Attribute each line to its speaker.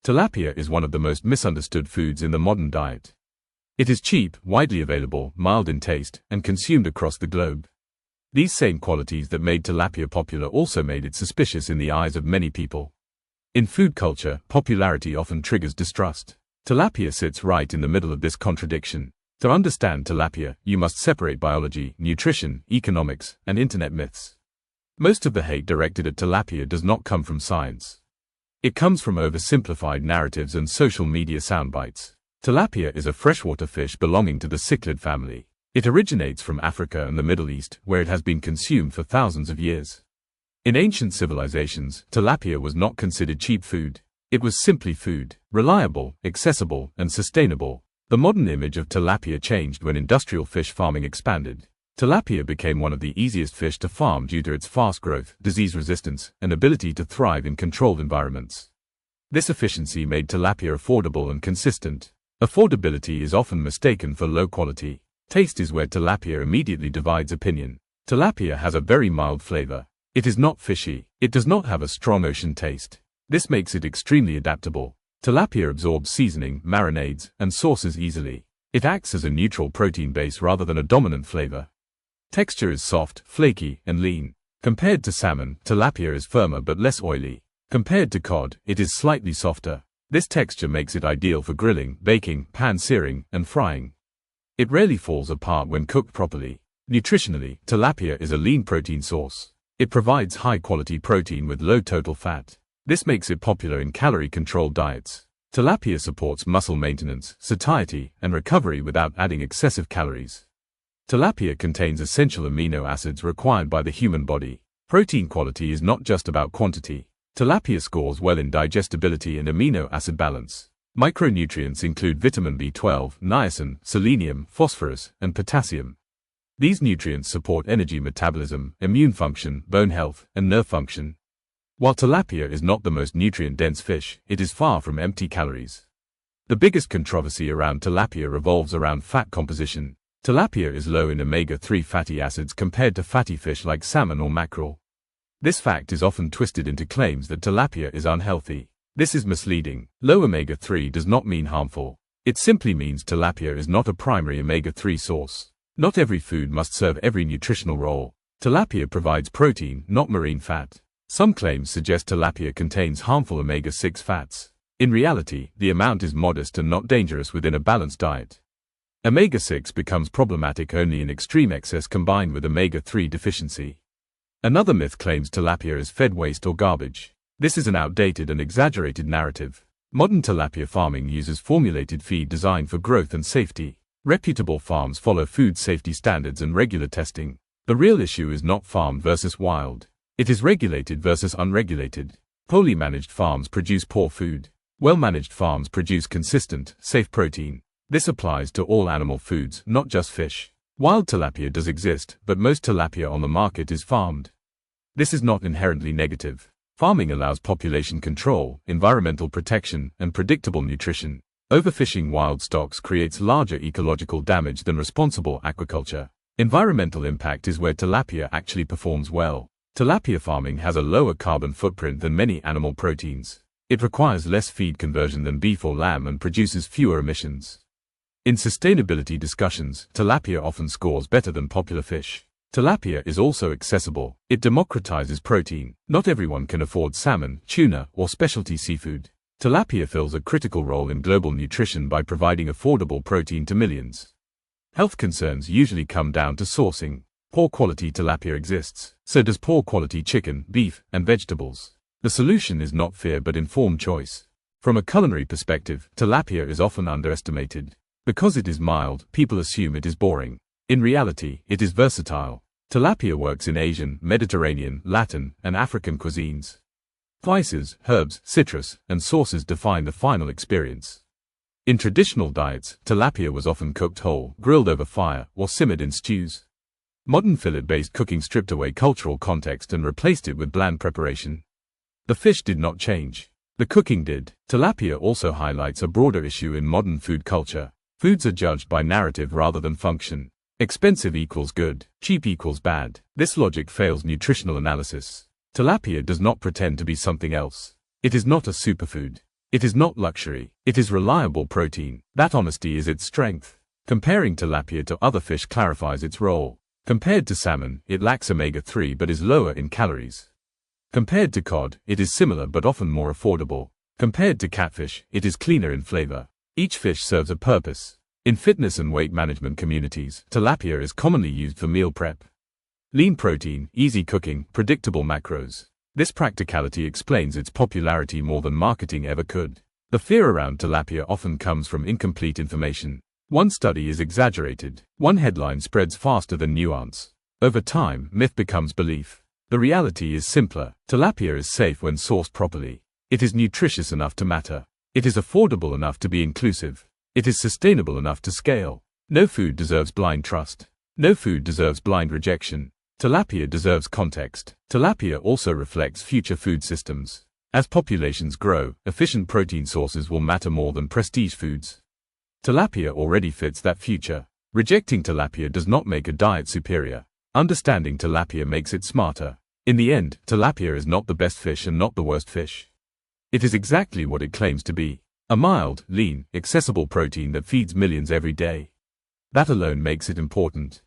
Speaker 1: Tilapia is one of the most misunderstood foods in the modern diet. It is cheap, widely available, mild in taste, and consumed across the globe. These same qualities that made tilapia popular also made it suspicious in the eyes of many people. In food culture, popularity often triggers distrust. Tilapia sits right in the middle of this contradiction. To understand tilapia, you must separate biology, nutrition, economics, and internet myths. Most of the hate directed at tilapia does not come from science. It comes from oversimplified narratives and social media soundbites. Tilapia is a freshwater fish belonging to the cichlid family. It originates from Africa and the Middle East, where it has been consumed for thousands of years. In ancient civilizations, tilapia was not considered cheap food. It was simply food, reliable, accessible, and sustainable. The modern image of tilapia changed when industrial fish farming expanded. Tilapia became one of the easiest fish to farm due to its fast growth, disease resistance, and ability to thrive in controlled environments. This efficiency made tilapia affordable and consistent. Affordability is often mistaken for low quality. Taste is where tilapia immediately divides opinion. Tilapia has a very mild flavor. It is not fishy. It does not have a strong ocean taste. This makes it extremely adaptable. Tilapia absorbs seasoning, marinades, and sauces easily. It acts as a neutral protein base rather than a dominant flavor. Texture is soft, flaky, and lean. Compared to salmon, tilapia is firmer but less oily. Compared to cod, it is slightly softer. This texture makes it ideal for grilling, baking, pan-searing, and frying. It rarely falls apart when cooked properly. Nutritionally, tilapia is a lean protein source. It provides high-quality protein with low total fat. This makes it popular in calorie-controlled diets. Tilapia supports muscle maintenance, satiety, and recovery without adding excessive calories. Tilapia contains essential amino acids required by the human body. Protein quality is not just about quantity. Tilapia scores well in digestibility and amino acid balance. Micronutrients include vitamin B12, niacin, selenium, phosphorus, and potassium. These nutrients support energy metabolism, immune function, bone health, and nerve function. While tilapia is not the most nutrient-dense fish, it is far from empty calories. The biggest controversy around tilapia revolves around fat composition. Tilapia is low in omega-3 fatty acids compared to fatty fish like salmon or mackerel. This fact is often twisted into claims that tilapia is unhealthy. This is misleading. Low omega-3 does not mean harmful. It simply means tilapia is not a primary omega-3 source. Not every food must serve every nutritional role. Tilapia provides protein, not marine fat. Some claims suggest tilapia contains harmful omega-6 fats. In reality, the amount is modest and not dangerous within a balanced diet. Omega-6 becomes problematic only in extreme excess combined with omega-3 deficiency. Another myth claims tilapia is fed waste or garbage. This is an outdated and exaggerated narrative. Modern tilapia farming uses formulated feed designed for growth and safety. Reputable farms follow food safety standards and regular testing. The real issue is not farmed versus wild. It is regulated versus unregulated. Poorly managed farms produce poor food. Well-managed farms produce consistent, safe protein. This applies to all animal foods, not just fish. Wild tilapia does exist, but most tilapia on the market is farmed. This is not inherently negative. Farming allows population control, environmental protection, and predictable nutrition. Overfishing wild stocks creates larger ecological damage than responsible aquaculture. Environmental impact is where tilapia actually performs well. Tilapia farming has a lower carbon footprint than many animal proteins. It requires less feed conversion than beef or lamb and produces fewer emissions. In sustainability discussions, tilapia often scores better than popular fish. Tilapia is also accessible. It democratizes protein. Not everyone can afford salmon, tuna, or specialty seafood. Tilapia fills a critical role in global nutrition by providing affordable protein to millions. Health concerns usually come down to sourcing. Poor quality tilapia exists. So does poor quality chicken, beef, and vegetables. The solution is not fear but informed choice. From a culinary perspective, tilapia is often underestimated. Because it is mild, people assume it is boring. In reality, it is versatile. Tilapia works in Asian, Mediterranean, Latin, and African cuisines. Spices, herbs, citrus, and sauces define the final experience. In traditional diets, tilapia was often cooked whole, grilled over fire, or simmered in stews. Modern fillet-based cooking stripped away cultural context and replaced it with bland preparation. The fish did not change. The cooking did. Tilapia also highlights a broader issue in modern food culture. Foods are judged by narrative rather than function. Expensive equals good, cheap equals bad. This logic fails nutritional analysis. Tilapia does not pretend to be something else. It is not a superfood. It is not luxury, it is reliable protein. That honesty is its strength. Comparing tilapia to other fish clarifies its role. Compared to salmon, it lacks omega-3 but is lower in calories. Compared to cod, it is similar but often more affordable. Compared to catfish, it is cleaner in flavor. Each fish serves a purpose. In fitness and weight management communities, tilapia is commonly used for meal prep. Lean protein, easy cooking, predictable macros. This practicality explains its popularity more than marketing ever could. The fear around tilapia often comes from incomplete information. One study is exaggerated. One headline spreads faster than nuance. Over time, myth becomes belief. The reality is simpler. Tilapia is safe when sourced properly. It is nutritious enough to matter. It is affordable enough to be inclusive. It is sustainable enough to scale. No food deserves blind trust. No food deserves blind rejection. Tilapia deserves context. Tilapia also reflects future food systems. As populations grow, efficient protein sources will matter more than prestige foods. Tilapia already fits that future. Rejecting tilapia does not make a diet superior. Understanding tilapia makes it smarter. In the end, tilapia is not the best fish and not the worst fish. It is exactly what it claims to be. A mild, lean, accessible protein that feeds millions every day. That alone makes it important.